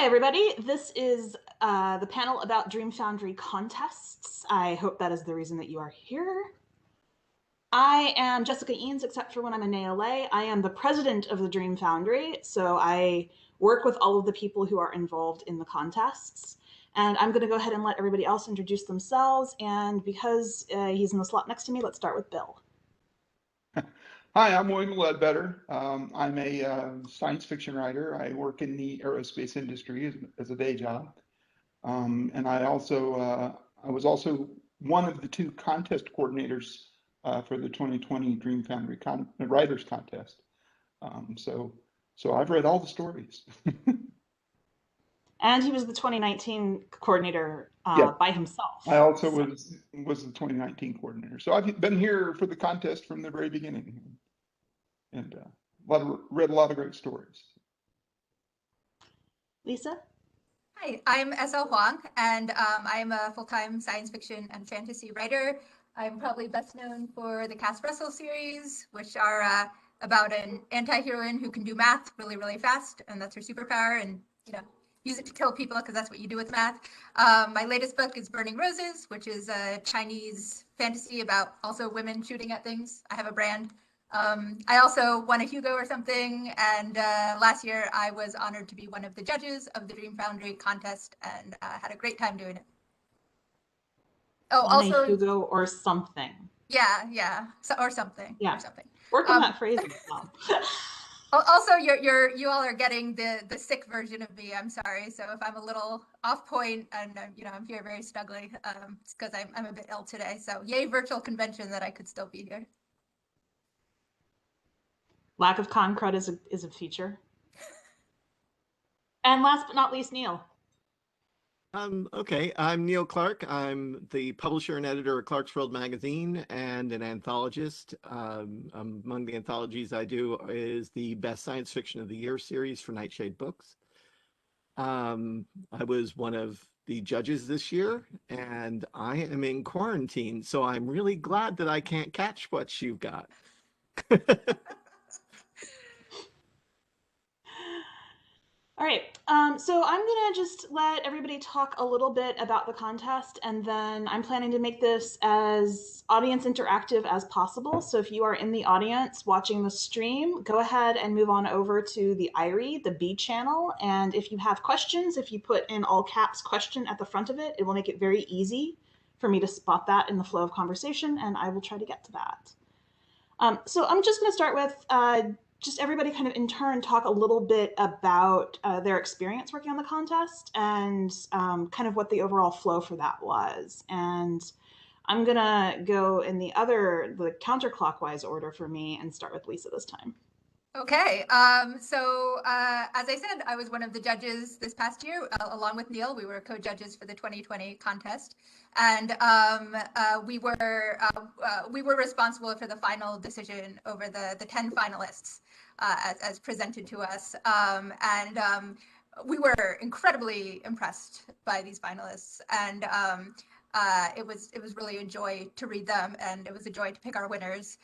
everybody. This is the panel about Dream Foundry contests. I hope that is the reason that you are here. I am Jessica Eanes, except for when I'm in ALA. I am the president of the Dream Foundry, so I work with all of the people who are involved in the contests. And I'm going to go ahead and let everybody else introduce themselves. And because he's in the slot next to me, let's start with Bill. Hi, I'm William Ledbetter. I'm a science fiction writer. I work in the aerospace industry as a day job. And I was also one of the two contest coordinators for the 2020 Dream Foundry Writers Contest. So I've read all the stories. And he was the 2019 coordinator by himself. I also was the 2019 coordinator. So I've been here for the contest from the very beginning, and read a lot of great stories. Lisa? Hi, I'm Essel Huang, and I am a full-time science fiction and fantasy writer. I'm probably best known for the Cass Russell series, which are about an anti-heroine who can do math really, really fast, and that's her superpower, and use it to kill people because that's what you do with math. My latest book is Burning Roses, which is a Chinese fantasy about also women shooting at things. I have a brand. I also won a Hugo or something, and last year I was honored to be one of the judges of the Dream Foundry contest, and had a great time doing it. Oh, also a Hugo or something. Yeah, or something. Yeah, or something. Work on that phrase as well. Also, you all are getting the sick version of me. I'm sorry. So if I'm a little off point and I'm here very snugly, it's because I'm a bit ill today. So yay, virtual convention that I could still be here. Lack of con crud is a feature. And last but not least, Neil. Okay, I'm Neil Clark. I'm the publisher and editor of Clark's World magazine and an anthologist. Among the anthologies I do is the Best Science Fiction of the Year series for Nightshade Books. I was one of the judges this year, and I am in quarantine, so I'm really glad that I can't catch what you've got. All right, so I'm gonna just let everybody talk a little bit about the contest, and then I'm planning to make this as audience interactive as possible. So if you are in the audience watching the stream, go ahead and move on over to the IRE, the B channel, and if you have questions, if you put in all caps question at the front of it, it will make it very easy for me to spot that in the flow of conversation, and I will try to get to that. So I'm just gonna start with just everybody kind of in turn talk a little bit about their experience working on the contest and kind of what the overall flow for that was. And I'm gonna go in the counterclockwise order for me and start with Lisa this time. Okay, so as I said, I was one of the judges this past year, along with Neil. We were co-judges for the 2020 contest, and we were responsible for the final decision over the 10 finalists as presented to us, and we were incredibly impressed by these finalists, and it was really a joy to read them, and it was a joy to pick our winners.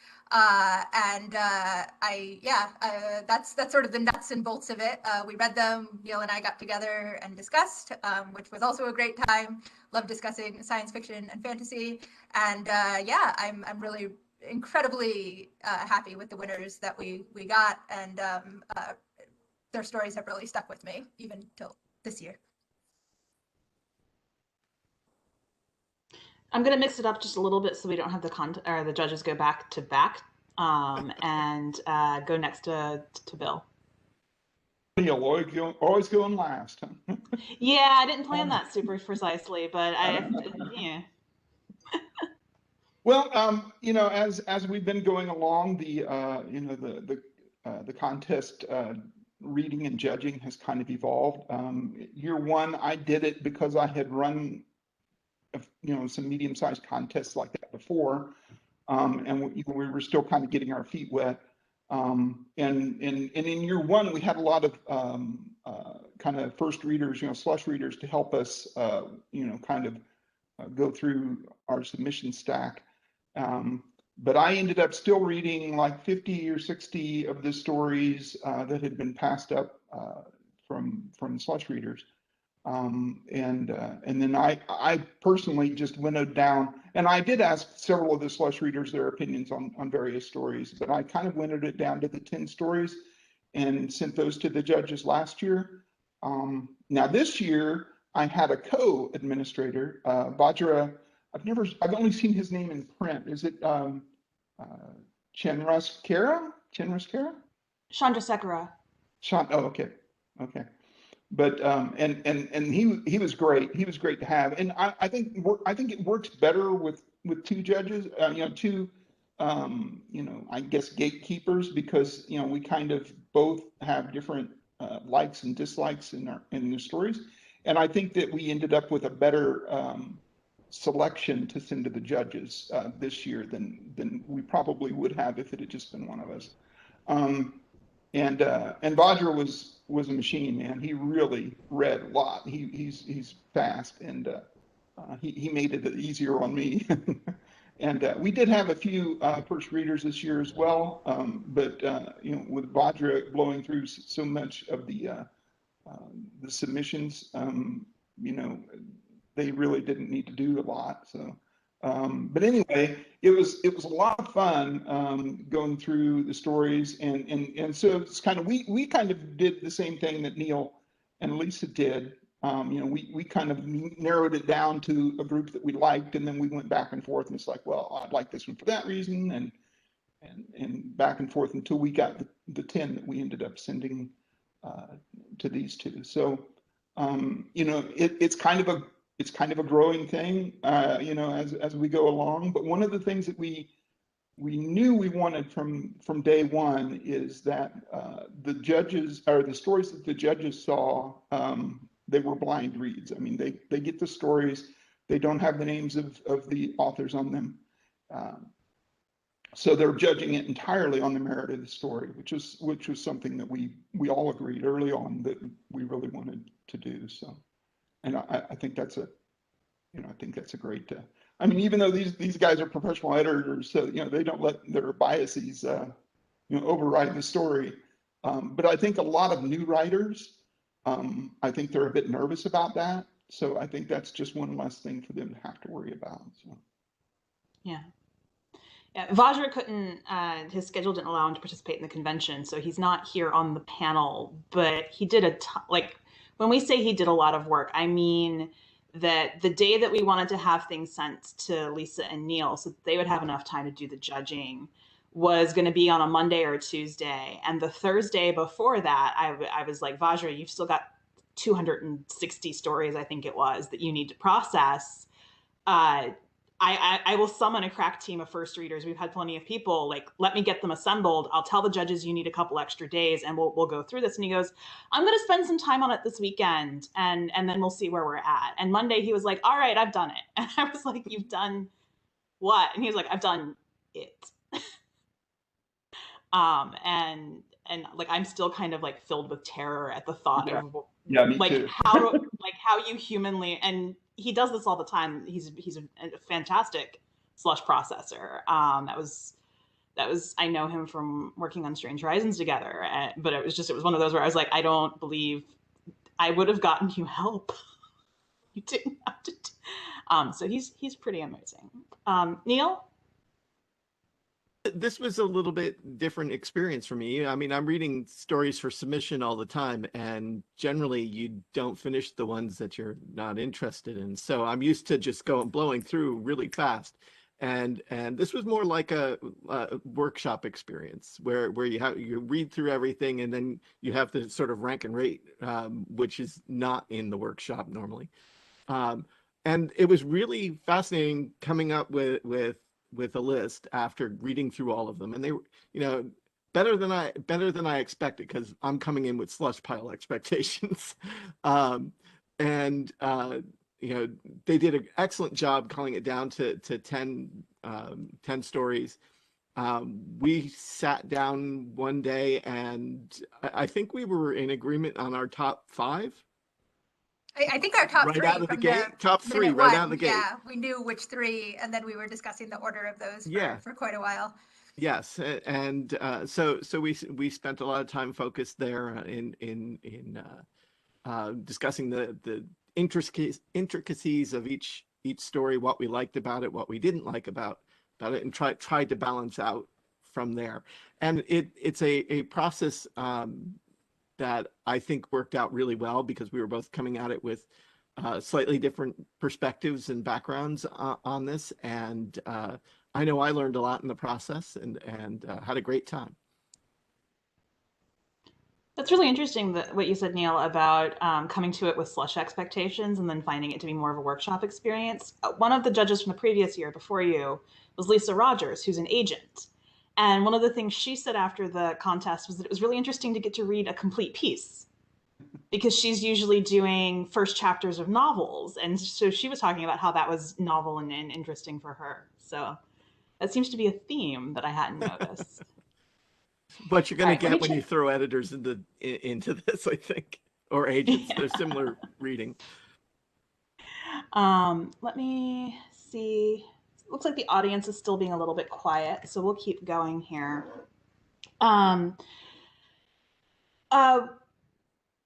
That's sort of the nuts and bolts of it. We read them, Neil and I got together and discussed, which was also a great time. Love discussing science fiction and fantasy. And I'm really incredibly happy with the winners that we got. And their stories have really stuck with me even till this year. I'm going to mix it up just a little bit so we don't have the judges go back to back and go next to Bill. You'll always going last. Huh? Yeah, I didn't plan that super precisely, but yeah. Well, as we've been going along, the contest reading and judging has kind of evolved. Year one, I did it because I had run some medium-sized contests like that before, and we were still kind of getting our feet wet. And in year one, we had a lot of kind of first readers, slush readers, to help us, kind of go through our submission stack. But I ended up still reading like 50 or 60 of the stories that had been passed up from slush readers. And then I personally just winnowed down, and I did ask several of the slush readers their opinions on various stories, but I kind of winnowed it down to the 10 stories and sent those to the judges last year. Now this year I had a co-administrator, Vajra. I've only seen his name in print. Is it Chenraskara? Chenraskara? Chandrasekhara. Oh, okay. Okay. But and he was great. He was great to have, and I think it works better with two judges. Two I guess gatekeepers, because we kind of both have different likes and dislikes in the stories, and I think that we ended up with a better selection to send to the judges this year than we probably would have if it had just been one of us. And Vajra was a machine, man. He really read a lot. He's fast, and he made it easier on me. And we did have a few first readers this year as well, but with Vajra blowing through so much of the submissions, they really didn't need to do a lot. So, but anyway, it was a lot of fun going through the stories, and so it's kind of we kind of did the same thing that Neil and Lisa did. We kind of narrowed it down to a group that we liked, and then we went back and forth, and it's like, well, I'd like this one for that reason, and back and forth until we got the 10 that we ended up sending to these two. So it's kind of a growing thing, as we go along. But one of the things that we knew we wanted from day one is that the judges, or the stories that the judges saw, they were blind reads. I mean, they get the stories, they don't have the names of the authors on them. So they're judging it entirely on the merit of the story, which was something that we all agreed early on that we really wanted to do. So, and I think that's a great. I mean, even though these guys are professional editors, so they don't let their biases override the story. But I think a lot of new writers, I think they're a bit nervous about that. So I think that's just one less thing for them to have to worry about. So. Yeah. Yeah, Vajra couldn't, his schedule didn't allow him to participate in the convention, so he's not here on the panel, but he did when we say he did a lot of work, I mean that the day that we wanted to have things sent to Lisa and Neil so that they would have enough time to do the judging was going to be on a Monday or a Tuesday. And the Thursday before that, I was like, Vajra, you've still got 260 stories, I think it was, that you need to process. I will summon a crack team of first readers. We've had plenty of people, like, let me get them assembled. I'll tell the judges you need a couple extra days and we'll go through this. And he goes, I'm going to spend some time on it this weekend and then we'll see where we're at. And Monday he was like, all right, I've done it. And I was like, you've done what? And he was like, I've done it. And like, I'm still kind of like filled with terror at the thought of me like too. how you humanly, and he does this all the time. He's a fantastic slush processor. That was I know him from working on Strange Horizons together, but it was one of those where I was like, I don't believe I would have gotten you help. You didn't have to. So he's pretty amazing. Neil? This was a little bit different experience for me. I mean, I'm reading stories for submission all the time, and generally you don't finish the ones that you're not interested in. So I'm used to just blowing through really fast. And this was more like a workshop experience where you read through everything and then you have to sort of rank and rate, which is not in the workshop normally. And it was really fascinating coming up with a list after reading through all of them, and they were, better than I expected, because I'm coming in with slush pile expectations. They did an excellent job calling it down to 10 stories. We sat down one day, and I think we were in agreement on our top 5. I think our top right 3 out of the from gate. Top 3 minute right one, out of the gate. Yeah, we knew which 3, and then we were discussing the order of those for quite a while. Yes, and so we spent a lot of time focused there in discussing the intricacies of each story, what we liked about it, what we didn't like about it, and tried to balance out from there. And it's a process that I think worked out really well, because we were both coming at it with slightly different perspectives and backgrounds on this. And I know I learned a lot in the process, and had a great time. That's really interesting, that what you said, Neil, about coming to it with slush expectations and then finding it to be more of a workshop experience. One of the judges from the previous year before you was Lisa Rogers, who's an agent. And one of the things she said after the contest was that it was really interesting to get to read a complete piece, because she's usually doing first chapters of novels. And so she was talking about how that was novel and interesting for her. So that seems to be a theme that I hadn't noticed. What you're going All to right, let me get when you throw editors into this, I think, or agents. Yeah. They're similar reading. Let me see. Looks like the audience is still being a little bit quiet, so we'll keep going here. Um, uh,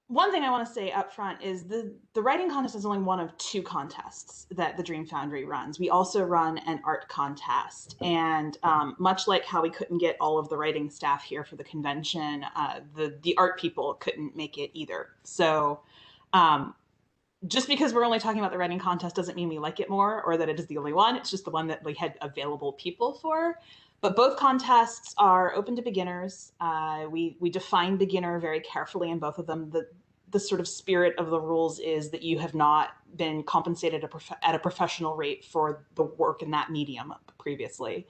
One thing I want to say up front is the writing contest is only one of two contests that the Dream Foundry runs. We also run an art contest, and much like how we couldn't get all of the writing staff here for the convention, the art people couldn't make it either. So just because we're only talking about the writing contest doesn't mean we like it more or that it is the only one. It's just the one that we had available people for. But both contests are open to beginners. We define beginner very carefully in both of them. The sort of spirit of the rules is that you have not been compensated at a professional rate for the work in that medium previously.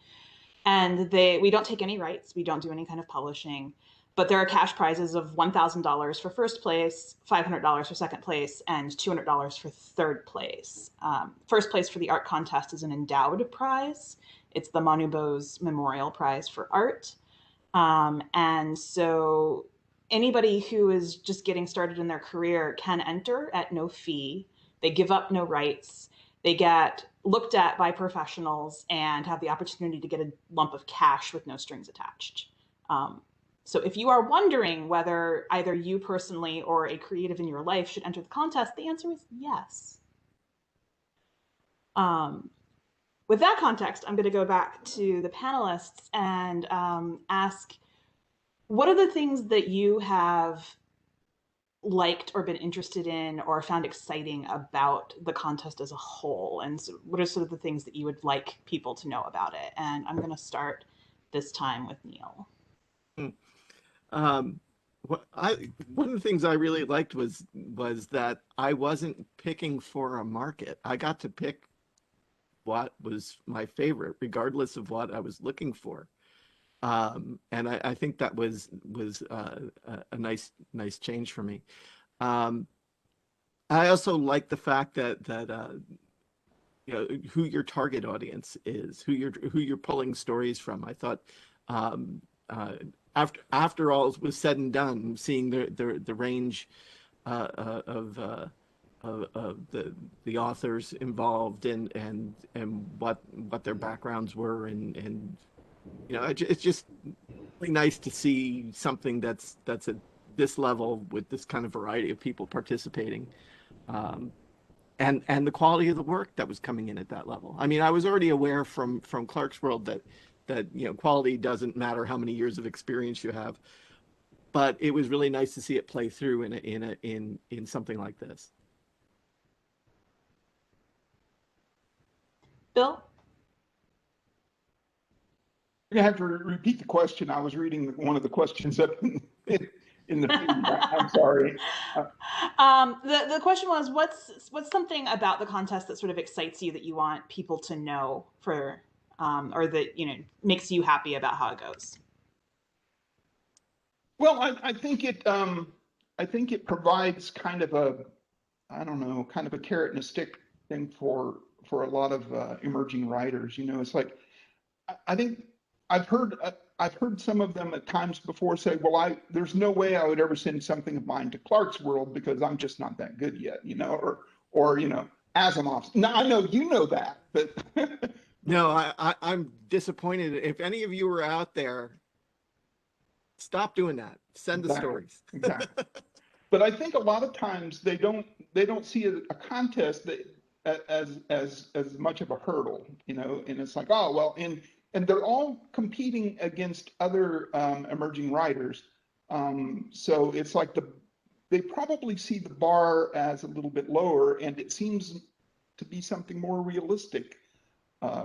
And we don't take any rights. We don't do any kind of publishing. But there are cash prizes of $1,000 for first place, $500 for second place, and $200 for third place. First place for the art contest is an endowed prize. It's the Manubos Memorial Prize for Art. And so anybody who is just getting started in their career can enter at no fee. They give up no rights. They get looked at by professionals and have the opportunity to get a lump of cash with no strings attached. So if you are wondering whether either you personally or a creative in your life should enter the contest, the answer is yes. With that context, I'm going to go back to the panelists and ask, what are the things that you have liked or been interested in or found exciting about the contest as a whole? And so what are sort of the things that you would like people to know about it? And I'm going to start this time with Neil. One of the things I really liked was that I wasn't picking for a market. I got to pick what was my favorite, regardless of what I was looking for. And I think that was a nice change for me. I also like the fact that you know, who your target audience is, who you're pulling stories from. I thought after all was said and done, seeing the range of the authors involved and what their backgrounds were, and you know, it's just really nice to see something that's at this level with this kind of variety of people participating, and the quality of the work that was coming in at that level. I mean, I was already aware from Clarkesworld that you know, quality doesn't matter how many years of experience you have, but it was really nice to see it play through in something like this. Bill? You're gonna have to repeat the question. I was reading one of the questions up in the feed. I'm sorry. The question was, what's something about the contest that sort of excites you that you want people to know for, or that, you know, makes you happy about how it goes? Well, I think it provides kind of a, I don't know, kind of a carrot and a stick thing for a lot of emerging writers. You know, it's like, I think I've heard some of them at times before say, well, there's no way I would ever send something of mine to Clarkesworld because I'm just not that good yet, you know, or you know, Asimov's. Now I know you know that, but no, I'm disappointed. If any of you are out there, stop doing that. Send the stories. Exactly. but I think a lot of times they don't see a contest as much of a hurdle, and it's like, oh well, and they're all competing against other emerging writers, so it's like they probably see the bar as a little bit lower, and it seems to be something more realistic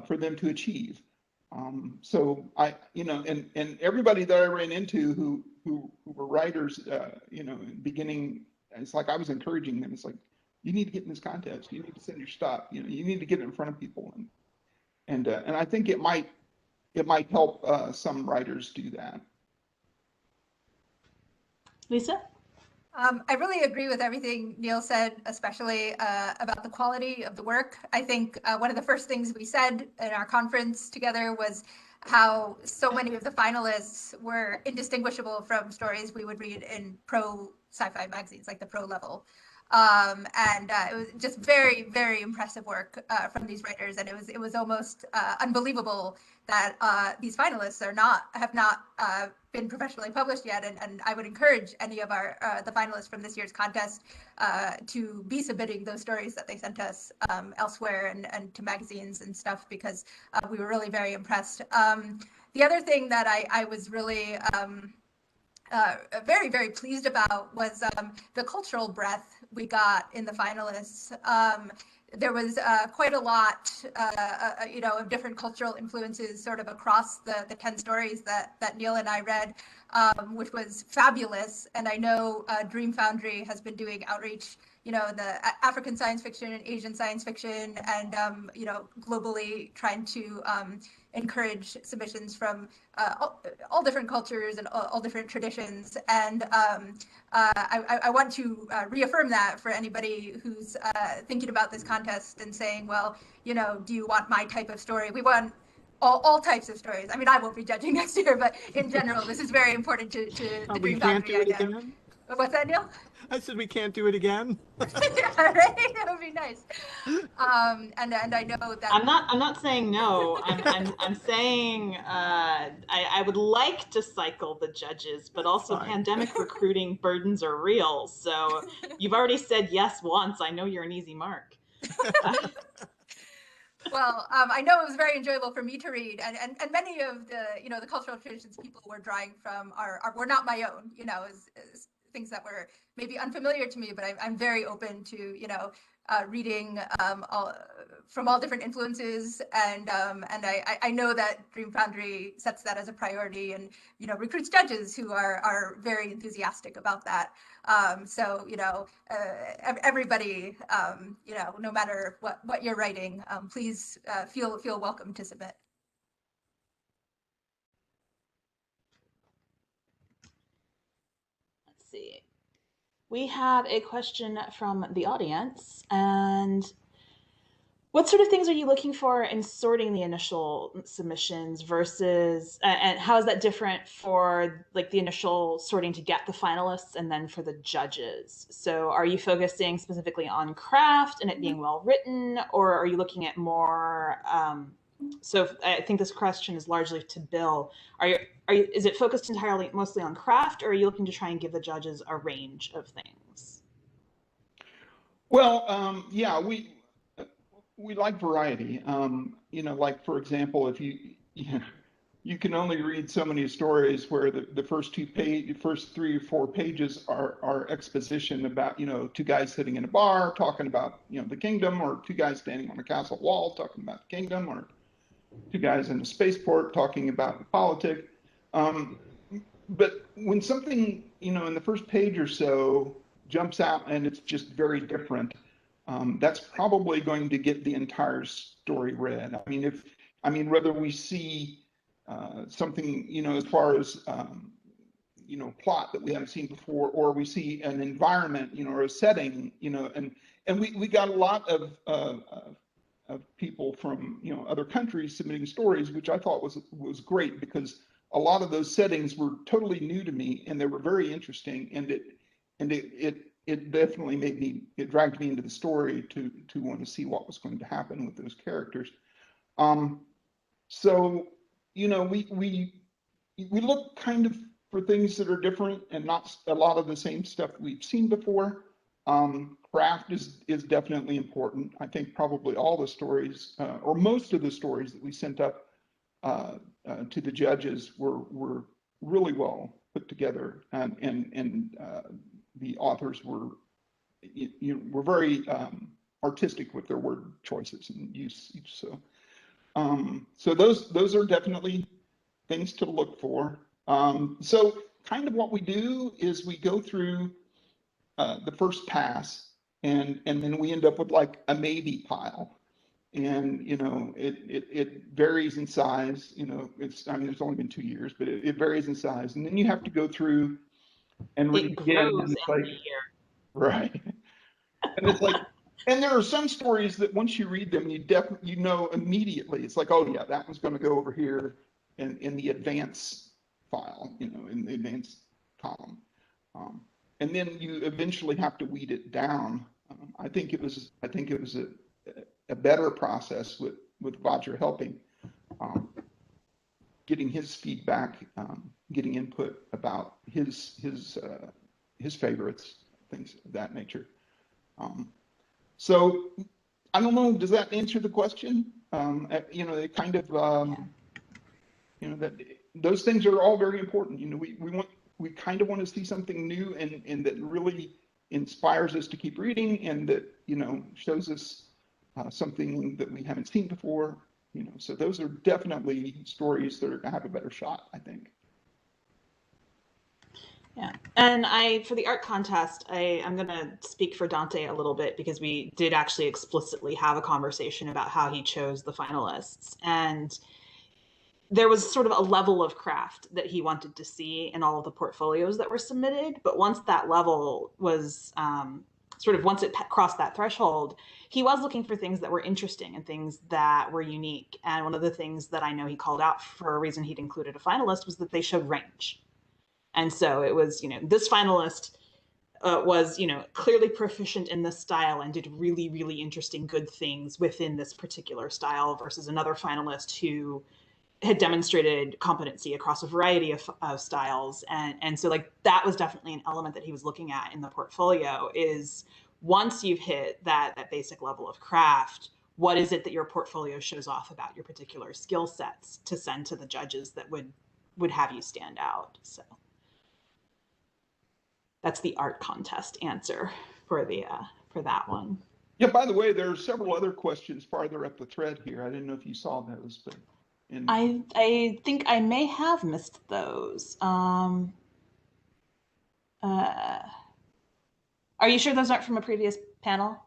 for them to achieve. So and everybody that I ran into who were writers, beginning, it's like I was encouraging them. It's like, you need to get in this contest. You need to send your stuff. You need to get it in front of people, and I think it might help some writers do that. Lisa? I really agree with everything Neil said, especially about the quality of the work. I think one of the first things we said in our conference together was how so many of the finalists were indistinguishable from stories we would read in pro sci-fi magazines, like the pro level. And it was just very, very impressive work from these writers, and it was almost unbelievable that these finalists have not been professionally published yet. And I would encourage any of our the finalists from this year's contest to be submitting those stories that they sent us elsewhere and to magazines and stuff, because we were really very impressed. The other thing that I was really very, very pleased about was the cultural breadth we got in the finalists. There was quite a lot, of different cultural influences sort of across the 10 stories that Neil and I read, which was fabulous. And I know Dream Foundry has been doing outreach, the African science fiction and Asian science fiction, and, globally trying to encourage submissions from all different cultures and all different traditions. And I want to reaffirm that for anybody who's thinking about this contest and saying, well, do you want my type of story? We want all types of stories. I mean, I won't be judging next year, but in general, this is very important to the We Dream can't Foundry do it idea. again. What's that, Neil? I said we can't do it again. Yeah, right? That would be nice. And I know that I'm not saying no. I'm saying I would like to cycle the judges, but also Fine. pandemic recruiting burdens are real. So you've already said yes once. I know you're an easy mark. Well, I know it was very enjoyable for me to read, and many of the cultural traditions people were drawing from were not my own, as things that were maybe unfamiliar to me, but I'm very open to, reading from all different influences, and I know that Dream Foundry sets that as a priority, and recruits judges who are very enthusiastic about that. So everybody, no matter what you're writing, please feel welcome to submit. Let's see. We have a question from the audience, and what sort of things are you looking for in sorting the initial submissions versus, and how is that different for like the initial sorting to get the finalists and then for the judges? So are you focusing specifically on craft and it being well written, or are you looking at more, so I think this question is largely to Bill. Is it focused entirely mostly on craft, or are you looking to try and give the judges a range of things? Well, yeah, we like variety. Like for example, if you can only read so many stories where the first first 3 or 4 pages are exposition about, two guys sitting in a bar talking about, the kingdom, or 2 guys standing on a castle wall talking about the kingdom, or 2 guys in a spaceport talking about politics. But when something, in the first page or so jumps out and it's just very different, that's probably going to get the entire story read. I mean, whether we see something, as far as, plot that we haven't seen before, or we see an environment, or a setting, and we got a lot of people from, other countries submitting stories, which I thought was great, because a lot of those settings were totally new to me, and they were very interesting, and it definitely it dragged me into the story to want to see what was going to happen with those characters. So we look kind of for things that are different and not a lot of the same stuff we've seen before. Craft is definitely important. I think probably all the stories, or most of the stories that we sent up to the judges were really well put together, and the authors were very artistic with their word choices and usage. So those are definitely things to look for. So kind of what we do is we go through the first pass, and then we end up with like a maybe pile. And it varies in size. I mean, it's only been 2 years, but it varies in size. And then you have to go through and read It again. grows And it's every like, year. right. And it's like, and there are some stories that once you read them, you know immediately. It's like, oh yeah, that one's going to go over here in the advance file, in the advanced column. And then you eventually have to weed it down. I think it was a better process with Roger helping, getting his feedback, getting input about his favorites, things of that nature. So I don't know, does that answer the question? It kind of, that those things are all very important. We kind of want to see something new and that really inspires us to keep reading, and that, shows us something that we haven't seen before. So those are definitely stories that are going to have a better shot, I think. Yeah, and for the art contest, I'm going to speak for Dante a little bit, because we did actually explicitly have a conversation about how he chose the finalists, and there was sort of a level of craft that he wanted to see in all of the portfolios that were submitted. But once that level was once it crossed that threshold, he was looking for things that were interesting and things that were unique. And one of the things that I know he called out for a reason he'd included a finalist was that they showed range. And so it was, this finalist was, clearly proficient in this style and did really, really interesting, good things within this particular style, versus another finalist who had demonstrated competency across a variety of styles. And so like that was definitely an element that he was looking at in the portfolio, is once you've hit that basic level of craft, what is it that your portfolio shows off about your particular skill sets to send to the judges that would have you stand out. So that's the art contest answer for that one. Yeah, by the way, there are several other questions farther up the thread here. I didn't know if you saw those, but I think I may have missed those. Are you sure those aren't from a previous panel?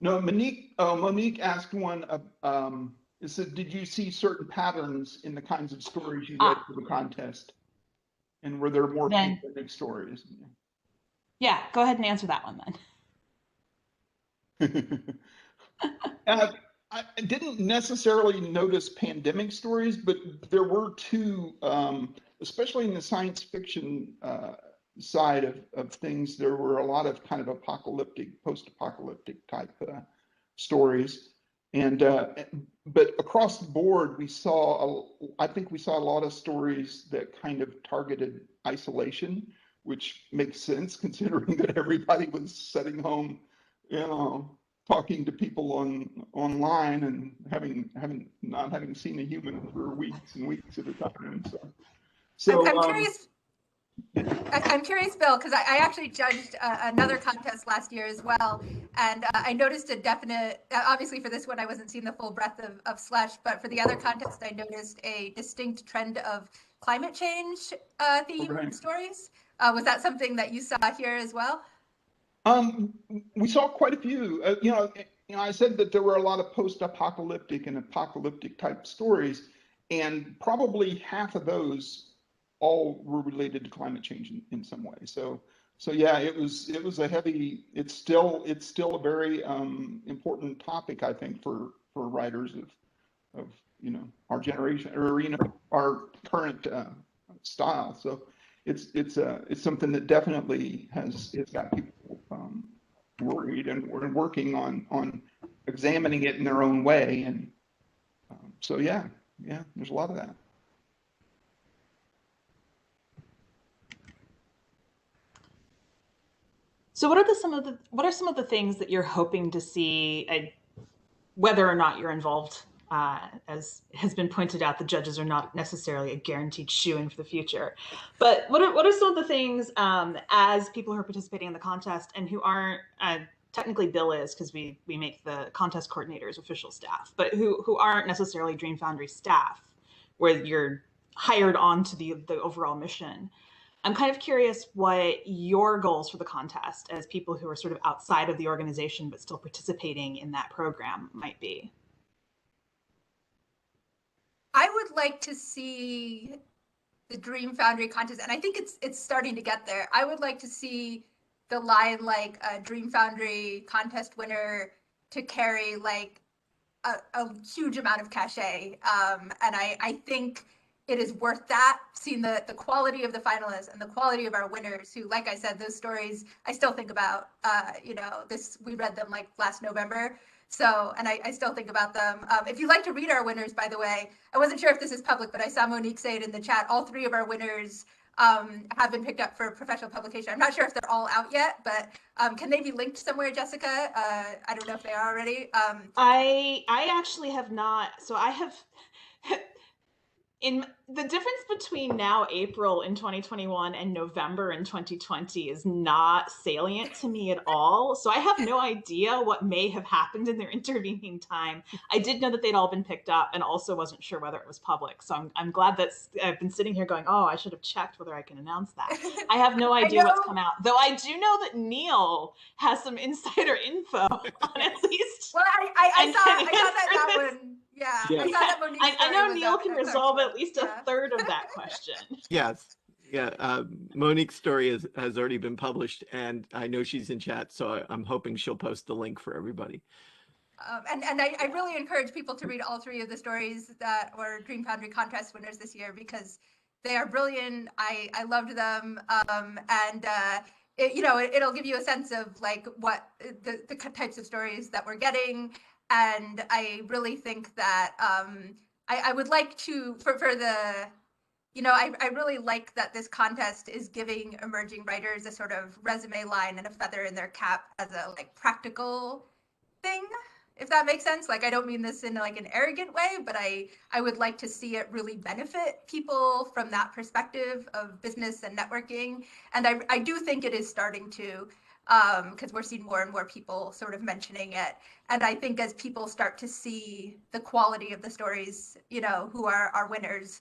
No, Monique asked one. It said, did you see certain patterns in the kinds of stories you read for the contest, and were there more pandemic stories? Yeah, go ahead and answer that one then. I didn't necessarily notice pandemic stories, but there were two, especially in the science fiction side of things. There were a lot of kind of apocalyptic, post-apocalyptic type stories, and but across the board, I think we saw a lot of stories that kind of targeted isolation, which makes sense considering that everybody was sitting home, talking to people online and not having seen a human for weeks and weeks at a time. So I'm curious. I'm curious, Bill, because I actually judged another contest last year as well, and I noticed a definite. Obviously, for this one, I wasn't seeing the full breadth of Slush, but for the other contest, I noticed a distinct trend of climate change theme stories. Was that something that you saw here as well? We saw quite a few. I said that there were a lot of post-apocalyptic and apocalyptic type stories, and probably half of those all were related to climate change in some way. So yeah, it was a heavy. It's still a very important topic, I think, for writers of our generation, or our current style. So it's something that definitely has got people worried and working on examining it in their own way. And so yeah, there's a lot of that. So what are some of the things that you're hoping to see, whether or not you're involved? As has been pointed out, the judges are not necessarily a guaranteed shoo-in for the future. But what are some of the things, as people who are participating in the contest and who aren't, technically Bill is, because we make the contest coordinators official staff, but who aren't necessarily Dream Foundry staff, where you're hired on to the overall mission. I'm kind of curious what your goals for the contest as people who are sort of outside of the organization but still participating in that program might be. I would like to see the Dream Foundry contest, and I think it's starting to get there. I would like to see the line like a Dream Foundry contest winner to carry like a huge amount of cachet. And I think it is worth that, seeing the quality of the finalists and the quality of our winners who, like I said, those stories I still think about. We read them like last November. So, and I still think about them. If you'd like to read our winners, by the way, I wasn't sure if this is public, but I saw Monique say it in the chat. All three of our winners have been picked up for professional publication. I'm not sure if they're all out yet, but can they be linked somewhere, Jessica? I don't know if they are already. I actually have not. So I have in the difference between now April in 2021 and November in 2020 is not salient to me at all. So I have no idea what may have happened in their intervening time. I did know that they'd all been picked up and also wasn't sure whether it was public. So I'm glad that I've been sitting here going, oh, I should have checked whether I can announce that. I have no idea what's come out, though I do know that Neil has some insider info on at least. Well, I saw that one. Yeah, yeah. I saw that Monique. I know Neil can resolve at least a third of that question. Yes. Yeah. Monique's story has already been published, and I know she's in chat, so I'm hoping she'll post the link for everybody. And I really encourage people to read all three of the stories that were Dream Foundry contest winners this year, because they are brilliant. I loved them. It'll give you a sense of like what the types of stories that we're getting. And I really think that I would like to, I really like that this contest is giving emerging writers a sort of resume line and a feather in their cap as a like practical thing, if that makes sense. Like, I don't mean this in like an arrogant way, but I would like to see it really benefit people from that perspective of business and networking. And I do think it is starting to, because we're seeing more and more people sort of mentioning it. And I think as people start to see the quality of the stories, who are our winners,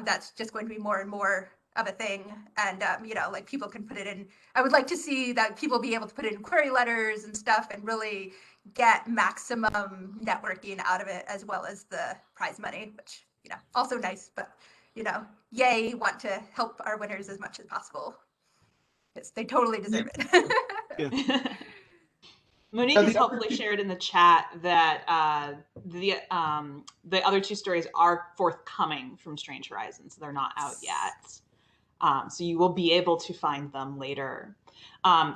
that's just going to be more and more of a thing. And, like people can put it in, I would like to see that people be able to put it in query letters and stuff and really get maximum networking out of it, as well as the prize money, which, also nice, but, yay, want to help our winners as much as possible. Because they totally deserve it. Yeah. Monique has helpfully shared in the chat that the other two stories are forthcoming from Strange Horizons. They're not out yet. So you will be able to find them later.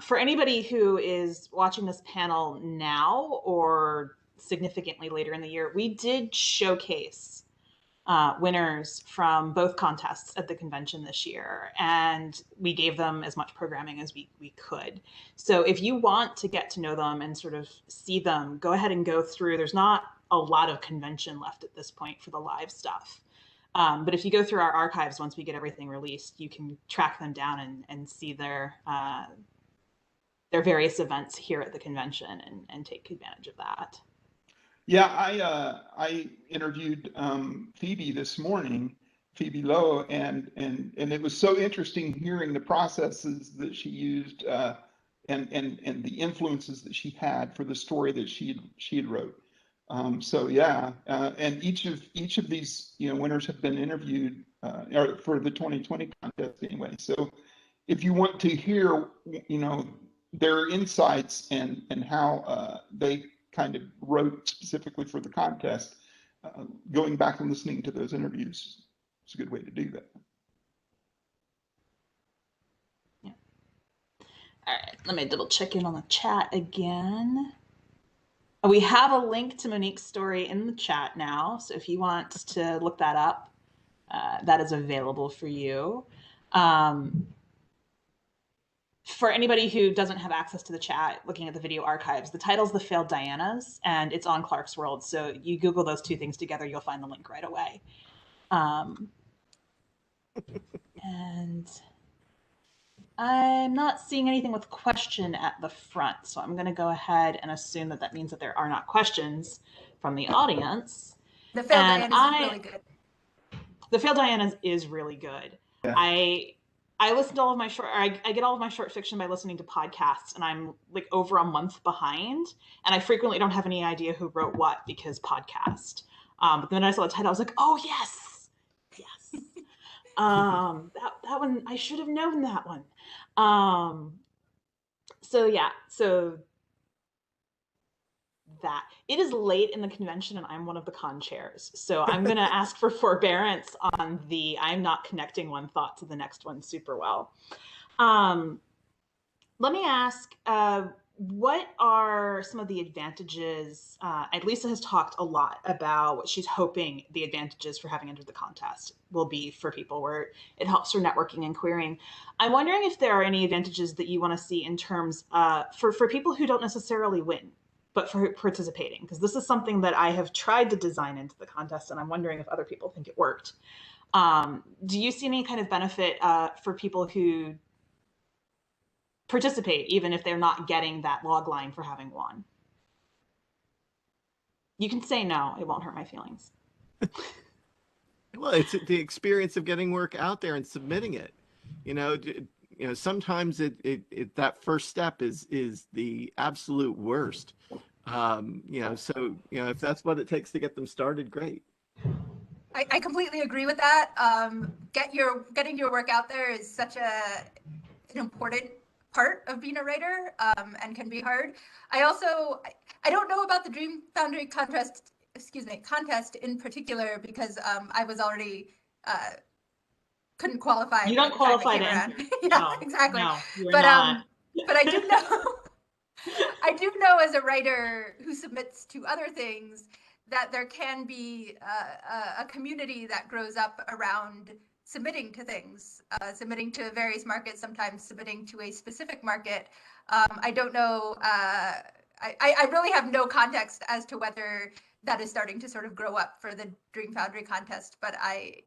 For anybody who is watching this panel now or significantly later in the year, we did showcase winners from both contests at the convention this year, and we gave them as much programming as we could. So if you want to get to know them and sort of see them, go ahead and go through. There's not a lot of convention left at this point for the live stuff. But if you go through our archives, once we get everything released, you can track them down and see their various events here at the convention and take advantage of that. Yeah, I interviewed Phoebe this morning, Phoebe Lowe, and it was so interesting hearing the processes that she used and the influences that she had for the story that she had wrote. So yeah, and each of these winners have been interviewed for the 2020 contest anyway. So if you want to hear their insights and how they kind of wrote specifically for the contest, going back and listening to those interviews is a good way to do that. Yeah. All right, let me double check in on the chat again. We have a link to Monique's story in the chat now, so if you want to look that up, that is available for you. for anybody who doesn't have access to the chat, looking at the video archives, the title's The Failed Dianas, and it's on Clarkesworld. So you Google those two things together, you'll find the link right away. And I'm not seeing anything with question at the front, so I'm going to go ahead and assume that that means that there are not questions from the audience. The Failed Dianas is really good. The Failed Dianas is really good. Yeah. I listen to all of my I get all of my short fiction by listening to podcasts, and I'm like over a month behind, and I frequently don't have any idea who wrote what because podcast. But then I saw the title, I was like, oh yes, yes. That one, I should have known that one. So yeah, so that it is late in the convention and I'm one of the con chairs. So I'm going to ask for forbearance on the I'm not connecting one thought to the next one super well. Let me ask, what are some of the advantages? Lisa has talked a lot about what she's hoping the advantages for having entered the contest will be for people, where it helps for networking and querying. I'm wondering if there are any advantages that you want to see in terms for people who don't necessarily win, but for participating, because this is something that I have tried to design into the contest, and I'm wondering if other people think it worked. Do you see any kind of benefit for people who participate, even if they're not getting that log line for having won? You can say no, it won't hurt my feelings. Well, it's the experience of getting work out there and submitting it. Sometimes that first step is the absolute worst. So if that's what it takes to get them started, great. I completely agree with that. Getting your work out there is such an important part of being a writer, and can be hard. I don't know about the Dream Foundry contest in particular, because I was already couldn't qualify. You don't qualify to enter. Yeah, no, exactly. No, but I do know I do know as a writer who submits to other things that there can be a community that grows up around submitting to things, submitting to various markets, sometimes submitting to a specific market. I don't know. I really have no context as to whether that is starting to sort of grow up for the Dream Foundry contest, but I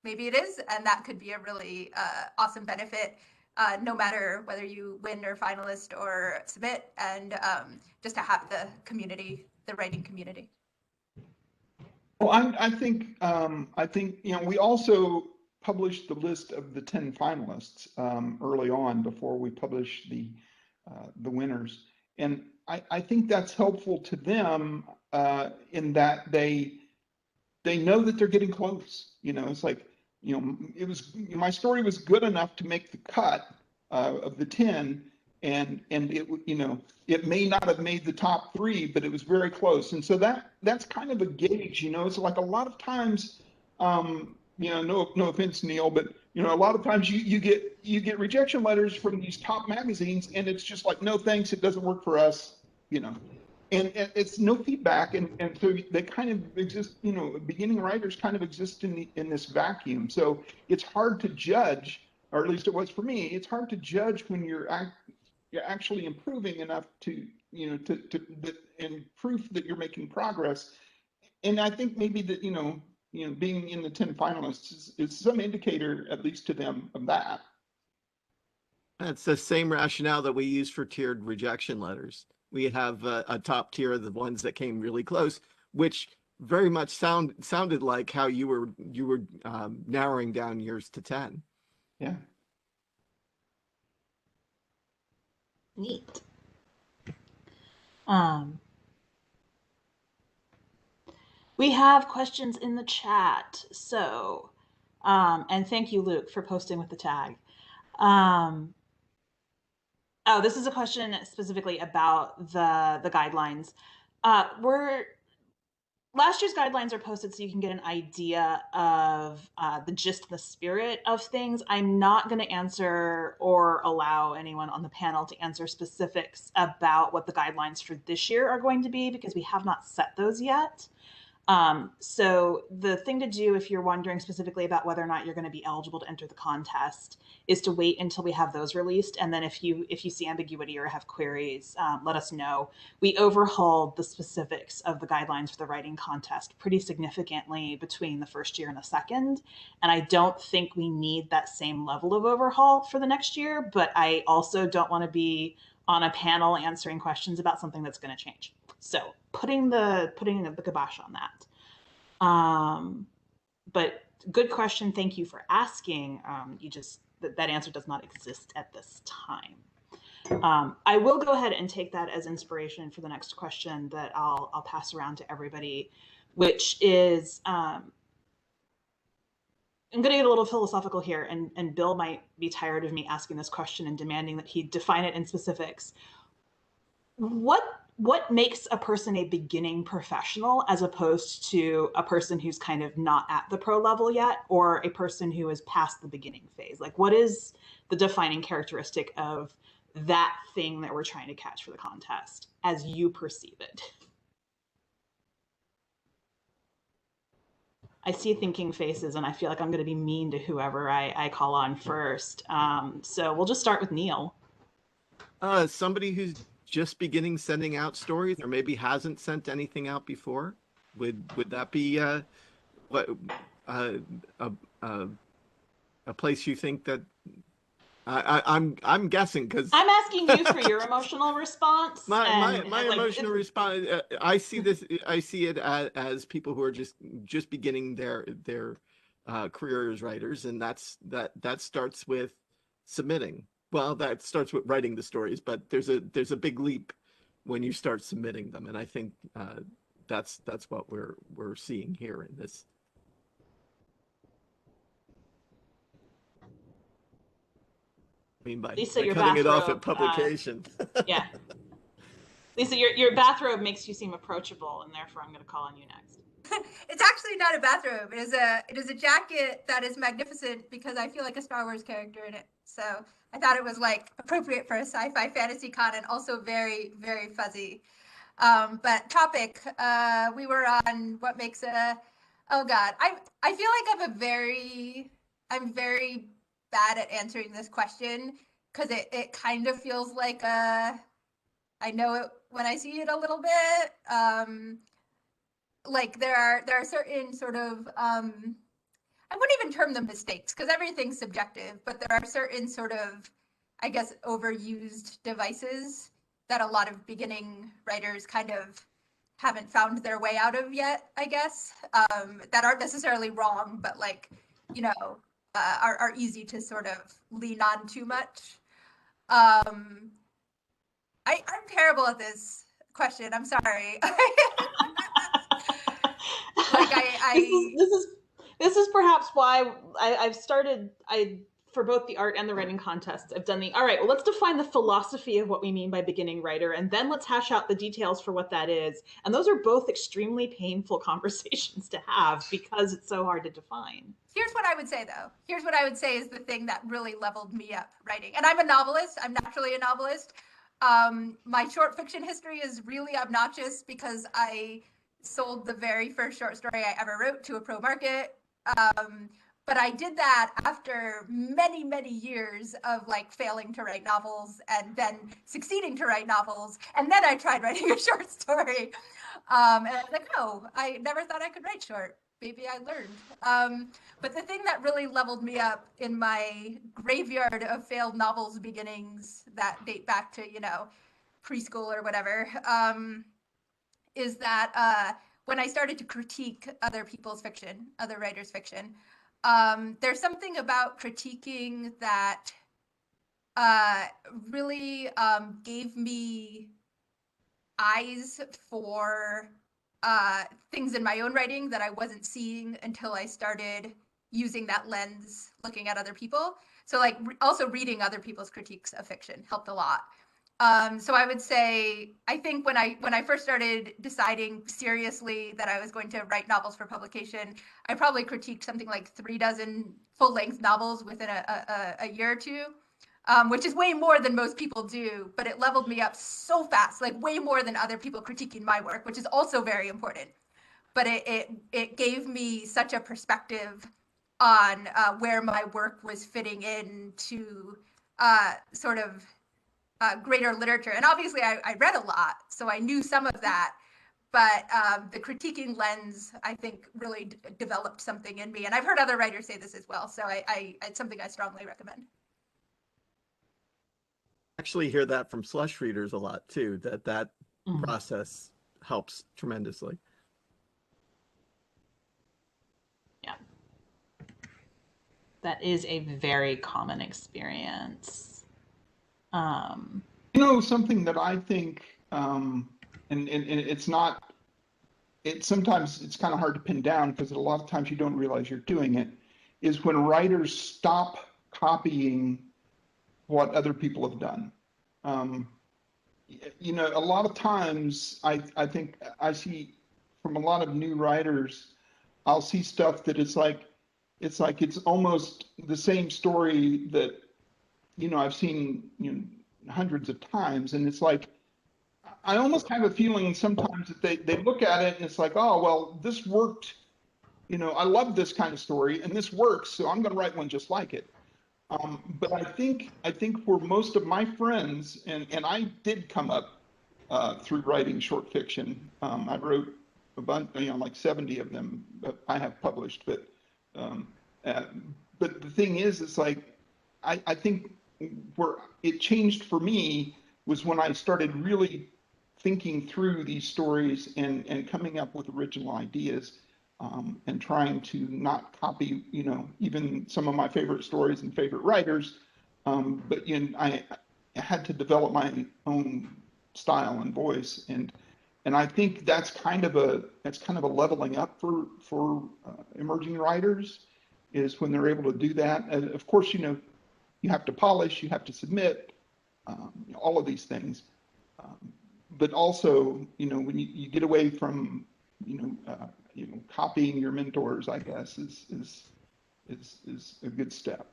maybe it is, and that could be a really awesome benefit, no matter whether you win or finalist or submit, and just to have the community, the writing community. Well, I think we also published the list of the 10 finalists early on before we published the winners, and I think that's helpful to them in that they know that they're getting close. It's like, my story was good enough to make the cut of the 10, and it may not have made the top 3, but it was very close. And so that's kind of a gauge. It's like a lot of times, no offense, Neil, but a lot of times you get rejection letters from these top magazines, and it's just like, no thanks, it doesn't work for us. And it's no feedback, and so they kind of exist. Beginning writers kind of exist in this vacuum. So it's hard to judge, or at least it was for me. It's hard to judge when you're actually improving enough to and proof that you're making progress. And I think maybe that being in the 10 finalists is some indicator, at least to them, of that. That's the same rationale that we use for tiered rejection letters. We have a top tier of the ones that came really close, which very much sounded like how you were narrowing down yours to 10. Yeah. Neat. We have questions in the chat. So, and thank you, Luke, for posting with the tag. Oh, this is a question specifically about the guidelines. Last year's guidelines are posted so you can get an idea of the gist and the spirit of things. I'm not going to answer or allow anyone on the panel to answer specifics about what the guidelines for this year are going to be, because we have not set those yet. So the thing to do if you're wondering specifically about whether or not you're going to be eligible to enter the contest is to wait until we have those released. And then if you see ambiguity or have queries, let us know. We overhauled the specifics of the guidelines for the writing contest pretty significantly between the first year and the second. And I don't think we need that same level of overhaul for the next year, but I also don't want to be on a panel answering questions about something that's going to change. So putting the kibosh on that. But good question. Thank you for asking. That answer does not exist at this time. I will go ahead and take that as inspiration for the next question that I'll pass around to everybody, which is I'm going to get a little philosophical here, and Bill might be tired of me asking this question and demanding that he define it in specifics. What makes a person a beginning professional as opposed to a person who's kind of not at the pro level yet, or a person who is past the beginning phase? Like, what is the defining characteristic of that thing that we're trying to catch for the contest as you perceive it? I see thinking faces, and I feel like I'm going to be mean to whoever I call on first. So we'll just start with Neil. Somebody who's just beginning sending out stories, or maybe hasn't sent anything out before. Would that be what a place you think that I'm guessing, because I'm asking you for your emotional response. My emotional response. I see it as people who are just beginning their career as writers, and that starts with submitting. Well, that starts with writing the stories, but there's a big leap when you start submitting them, and I think that's what we're seeing here in this. I mean, by Lisa, your cutting it off bathrobe, at publication. Yeah. Lisa, your bathrobe makes you seem approachable, and therefore I'm going to call on you next. It's actually not a bathrobe. It is a jacket that is magnificent because I feel like a Star Wars character in it. So I thought it was like appropriate for a sci-fi fantasy con, and also very, very fuzzy. But topic, we were on what makes a, oh God, I feel like I'm very bad at answering this question because it kind of feels like I know it when I see it a little bit. Like there are certain sort of I wouldn't even term them mistakes because everything's subjective, but there are certain sort of, I guess, overused devices that a lot of beginning writers kind of haven't found their way out of yet, I guess, that aren't necessarily wrong, but like, you know, are easy to sort of lean on too much. I'm terrible at this question. I'm sorry. Like this is perhaps why I've started for both the art and the writing contests. I've done all right, well, let's define the philosophy of what we mean by beginning writer, and then let's hash out the details for what that is. And those are both extremely painful conversations to have because it's so hard to define. Here's what I would say, though. Here's what I would say is the thing that really leveled me up writing. And I'm a novelist. I'm naturally a novelist. My short fiction history is really obnoxious because I sold the very first short story I ever wrote to a pro market. But I did that after many, many years of like failing to write novels and then succeeding to write novels. And then I tried writing a short story. And I was like, oh, I never thought I could write short. Maybe I learned. But the thing that really leveled me up in my graveyard of failed novels beginnings that date back to, preschool or whatever, is that when I started to critique other people's fiction, other writers' fiction, there's something about critiquing that really gave me eyes for things in my own writing that I wasn't seeing until I started using that lens, looking at other people. So like also reading other people's critiques of fiction helped a lot. So I would say, I think when I first started deciding seriously that I was going to write novels for publication, I probably critiqued something like 36 full-length novels within a year or two, which is way more than most people do, but it leveled me up so fast, like way more than other people critiquing my work, which is also very important. but it gave me such a perspective on where my work was fitting into sort of greater literature. And obviously, I read a lot, so I knew some of that. But the critiquing lens, I think, really developed something in me. And I've heard other writers say this as well. So it's something I strongly recommend. Actually hear that from slush readers a lot too, that Mm. process helps tremendously. Yeah. That is a very common experience. You know, something that I think, and it's not, sometimes it's kind of hard to pin down because a lot of times you don't realize you're doing it, is when writers stop copying what other people have done. You know, a lot of times I think I see from a lot of new writers, I'll see stuff that it's almost the same story that, you know, I've seen, you know, hundreds of times. And it's like, I almost have a feeling sometimes that they look at it and it's like, oh, well, this worked. You know, I love this kind of story and this works, so I'm going to write one just like it. But I think for most of my friends, and I did come up through writing short fiction. I wrote a bunch, you know, like 70 of them that I have published. Um, uh, but the thing is, it's like I think where it changed for me was when I started really thinking through these stories and coming up with original ideas, and trying to not copy, you know, even some of my favorite stories and favorite writers. But you know, I had to develop my own style and voice, and I think that's kind of a leveling up for emerging writers, is when they're able to do that. And of course, you know, you have to polish, you have to submit, all of these things. But also, you know, when you get away from, you know, copying your mentors, I guess, is a good step.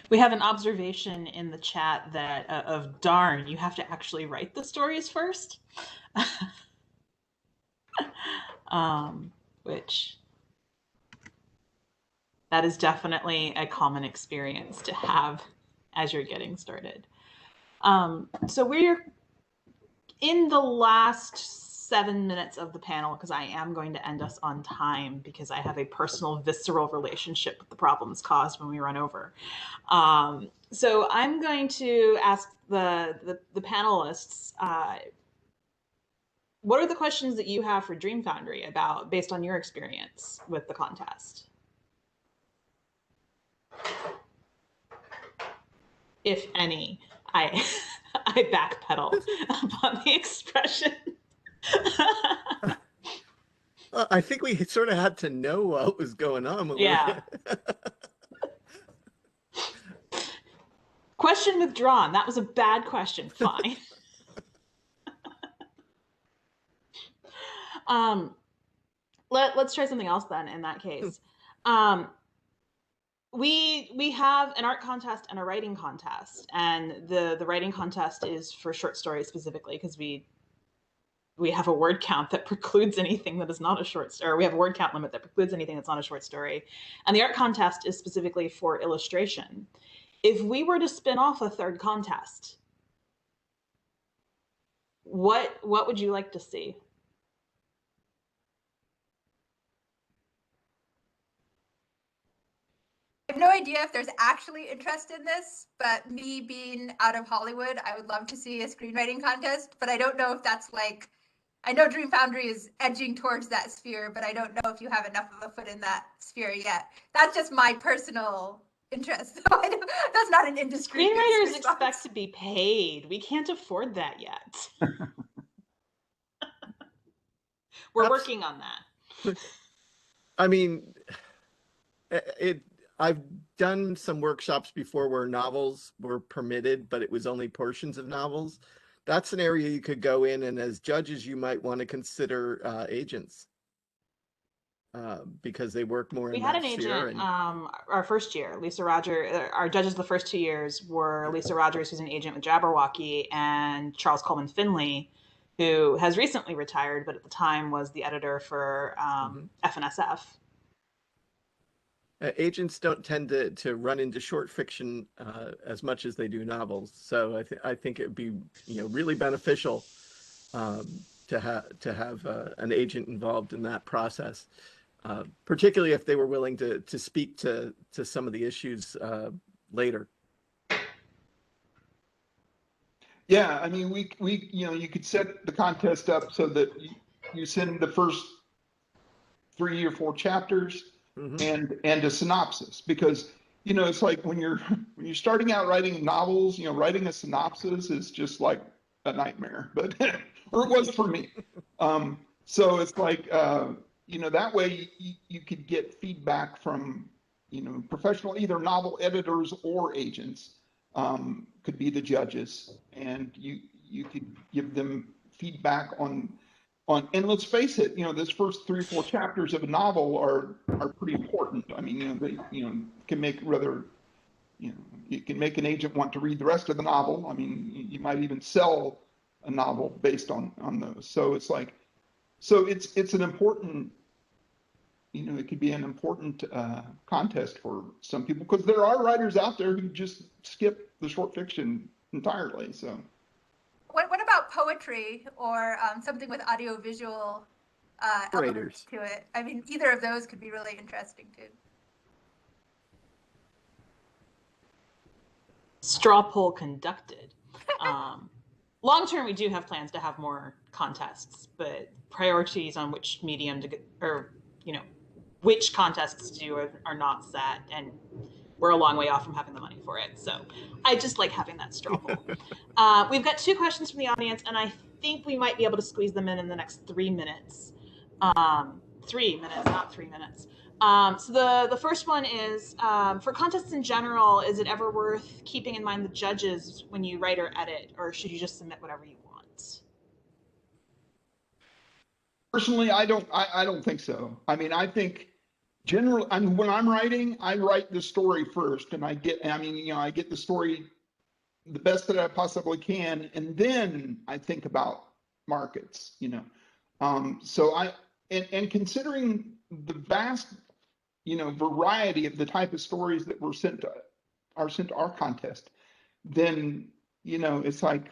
We have an observation in the chat that of darn, you have to actually write the stories first, which that is definitely a common experience to have as you're getting started. So we're in the last 7 minutes of the panel, because I am going to end us on time because I have a personal, visceral relationship with the problems caused when we run over. So I'm going to ask the panelists, what are the questions that you have for Dream Foundry about, based on your experience with the contest? If any. I backpedal upon the expression. I think we sort of had to know what was going on. Yeah. Question withdrawn. That was a bad question. Fine. Let's try something else then, in that case. We have an art contest and a writing contest, and the writing contest is for short stories specifically, because we have a word count that precludes anything that is not a short story. Or we have a word count limit that precludes anything that's not a short story. And the art contest is specifically for illustration. If we were to spin off a third contest, what would you like to see? I have no idea if there's actually interest in this, but me being out of Hollywood, I would love to see a screenwriting contest, but I don't know if that's like, I know Dream Foundry is edging towards that sphere, but I don't know if you have enough of a foot in that sphere yet. That's just my personal interest. That's not an industry. Screenwriters expect to be paid. We can't afford that yet. We're working on that. I mean, I've done some workshops before where novels were permitted, but it was only portions of novels. That's an area you could go in, and as judges, you might want to consider agents. because they work more We in had that an sphere. agent, And our first year, Lisa Rogers, our judges the first 2 years were Lisa Rogers, who's an agent with Jabberwocky, and Charles Coleman Finley, who has recently retired, but at the time was the editor for Mhm. FNSF. Agents don't tend to run into short fiction as much as they do novels. So I think it would be really beneficial to have an agent involved in that process, particularly if they were willing to speak to some of the issues later. Yeah, I mean, you could set the contest up so that you send the first 3 or 4 chapters Hmm. and a synopsis, because it's like when you're starting out writing novels, writing a synopsis is just like a nightmare, but or it was for me. So it's like that way you could get feedback from professional, either novel editors or agents, could be the judges, and you could give them feedback and let's face it, this first 3 or 4 chapters of a novel are pretty important. I mean, they can make rather you can make an agent want to read the rest of the novel. I mean, you might even sell a novel based on those. So it's like, it's an important, it could be an important contest for some people, because there are writers out there who just skip the short fiction entirely. So What about poetry or something with audiovisual elements Operators. to it? I mean, either of those could be really interesting too. Straw poll conducted. Long term, we do have plans to have more contests, but priorities on which medium to get, or which contests to do are not set, and we're a long way off from having the money for it. So I just like having that straw poll. We've got 2 questions from the audience, and I think we might be able to squeeze them in the next 3 minutes. 3 minutes, not 3 minutes. So the first one is, for contests in general, is it ever worth keeping in mind the judges when you write or edit, or should you just submit whatever you want? personally, I don't think so. I mean, I think generally, I mean, when I'm writing, I write the story first, and I get the story the best that I possibly can, and then I think about markets. So and considering the vast, variety of the type of stories that are sent to our contest, then it's like,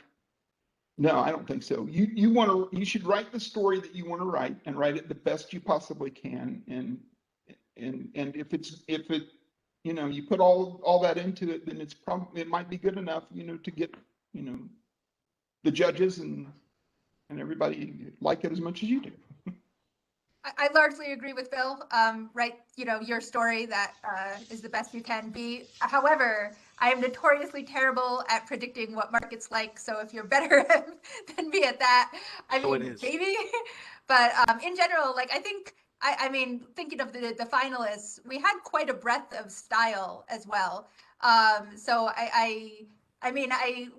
no, I don't think so. You should write the story that you want to write, and write it the best you possibly can. And if you put all that into it, then it might be good enough, to get, you know, the judges and everybody like it as much as you do. I largely agree with Bill. Write, your story that is the best you can be. However, I am notoriously terrible at predicting what market's like. So if you're better than me at that, I Oh, it mean, is. maybe. But in general, like I think, I mean, thinking of the finalists, we had quite a breadth of style as well. So I mean,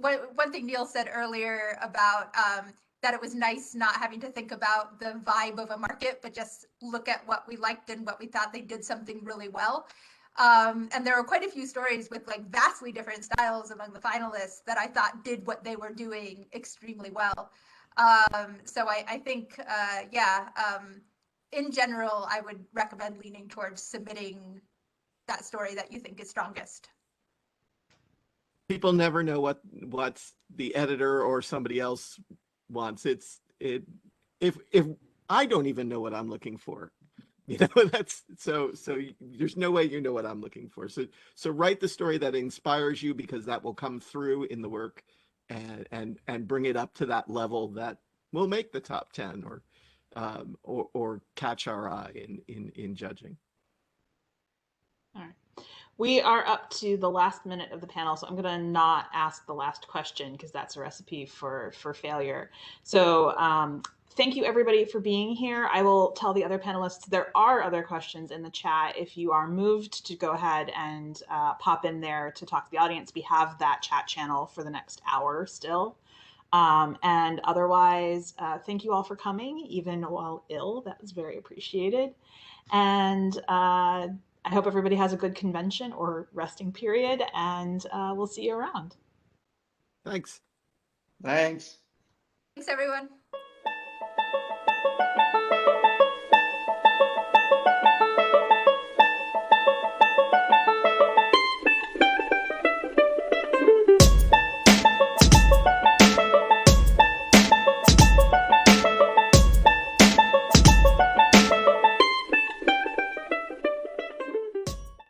one thing Neil said earlier about that it was nice not having to think about the vibe of a market, but just look at what we liked and what we thought they did something really well. And there were quite a few stories with like vastly different styles among the finalists that I thought did what they were doing extremely well. So I think, yeah, in general, I would recommend leaning towards submitting that story that you think is strongest. People never know what's the editor or somebody else wants. If I don't even know what I'm looking for, that's so there's no way you know what I'm looking for. So write the story that inspires you, because that will come through in the work, and bring it up to that level that will make the top 10, or catch our eye in judging. All right. We are up to the last minute of the panel, so I'm going to not ask the last question because that's a recipe for failure. So thank you, everybody, for being here. I will tell the other panelists there are other questions in the chat. If you are moved to go ahead and pop in there to talk to the audience, we have that chat channel for the next hour still. And otherwise, thank you all for coming, even while ill. That was very appreciated. And I hope everybody has a good convention or resting period, and we'll see you around. Thanks. Thanks. Thanks, everyone.